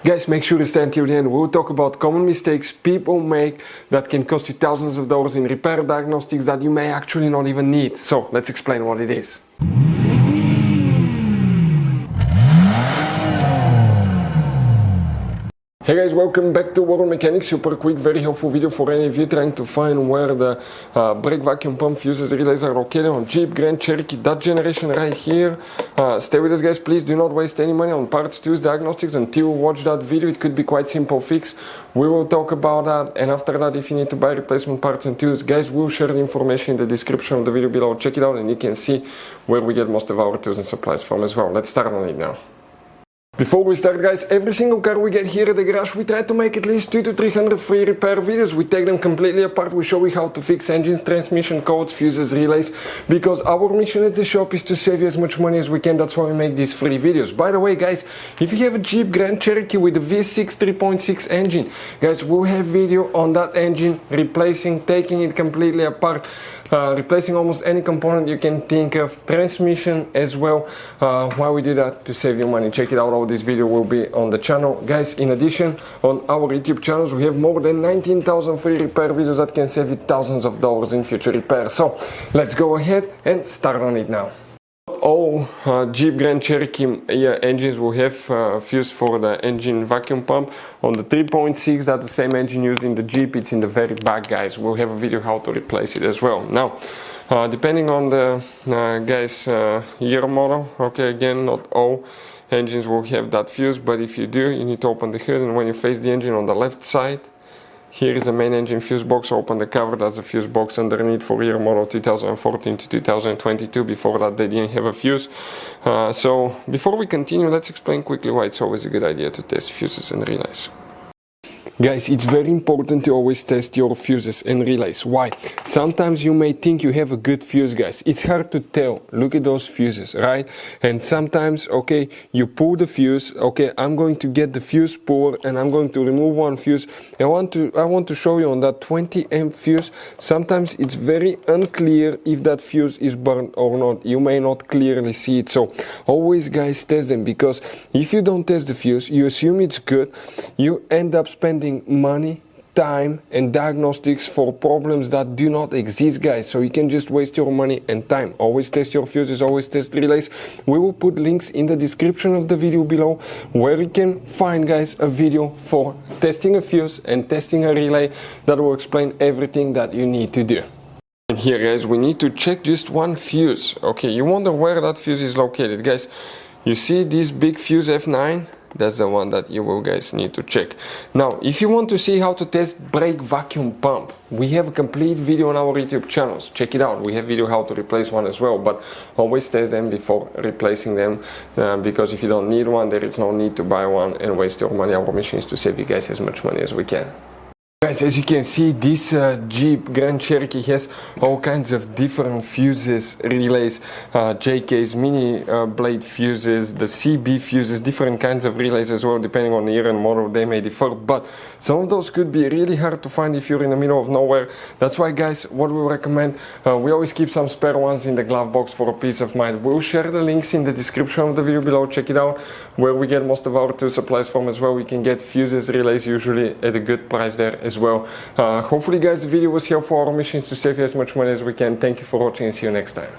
Guys, make sure to stay until the end. We'll talk about common mistakes people make that can cost you thousands of dollars in repair diagnostics that you may actually not even need. So let's explain what it is. Hey guys, welcome back to World Mechanics. Super quick, very helpful video for any of you trying to find where the brake vacuum pump fuses relays are located on Jeep Grand Cherokee, that generation right here. Stay with us guys, please do not waste any money on parts, tools, diagnostics until you watch that video. It could be quite simple fix. We will talk about that, and after that, if you need to buy replacement parts and tools, guys, we'll share the information in the description of the video below. Check it out and you can see where we get most of our tools and supplies from as well. Let's start on it now. Before we start guys, every single car we get here at the garage, we try to make at least 200 to 300 free repair videos. We take them completely apart, we show you how to fix engines, transmission codes, fuses, relays, because our mission at the shop is to save you as much money as we can. That's why we make these free videos. By the way guys, if you have a Jeep Grand Cherokee with a V6 3.6 engine, guys, we'll have video on that engine, replacing, taking it completely apart, replacing almost any component you can think of, transmission as well. Why we do that? To save you money. Check it out, all this video will be on the channel. Guys, in addition, on our YouTube channels we have more than 19,000 free repair videos that can save you thousands of dollars in future repairs. So let's go ahead and start on it now. All Jeep Grand Cherokee engines will have fuse for the engine vacuum pump. On the 3.6, that's the same engine used in the Jeep, it's in the very back guys. We'll have a video how to replace it as well. Now, depending on the year model, okay, again, not all engines will have that fuse, but if you do, you need to open the hood, and when you face the engine on the left side, here is the main engine fuse box. Open the cover, that's the fuse box underneath for year model 2014 to 2022. Before that they didn't have a fuse. So before we continue, let's explain quickly why it's always a good idea to test fuses and relays. Guys, it's very important to always test your fuses and relays. Why? Sometimes you may think you have a good fuse, guys. It's hard to tell. Look at those fuses, right? And sometimes, okay, you pull the fuse. Okay, I'm going to get the fuse puller and I'm going to remove one fuse. I want to show you on that 20 amp fuse. Sometimes it's very unclear if that fuse is burned or not. You may not clearly see it. So always, guys, test them, because if you don't test the fuse, you assume it's good. You end up spending money, time and diagnostics for problems that do not exist, guys. So you can just waste your money and time. Always test your fuses, always test relays. We will put links in the description of the video below where you can find, guys, a video for testing a fuse and testing a relay that will explain everything that you need to do. And here, guys, we need to check just one fuse. Okay, you wonder where that fuse is located, guys. You see this big fuse F9? That's the one that you will, guys, need to check. Now, if you want to see how to test brake vacuum pump, we have a complete video on our YouTube channels. Check it out. We have video how to replace one as well, but always test them before replacing them, because if you don't need one, there is no need to buy one and waste your money. Our mission is to save you guys as much money as we can. Guys, as you can see, this Jeep Grand Cherokee has all kinds of different fuses, relays, JKs, mini blade fuses, the CB fuses, different kinds of relays as well, depending on the year and model, they may differ, but some of those could be really hard to find if you're in the middle of nowhere. That's why, guys, what we recommend, we always keep some spare ones in the glove box for a peace of mind. We'll share the links in the description of the video below. Check it out, where we get most of our tool supplies from as well. We can get fuses, relays, usually at a good price there as well. Hopefully, guys, the video was helpful. Our mission is to save you as much money as we can. Thank you for watching and see you next time.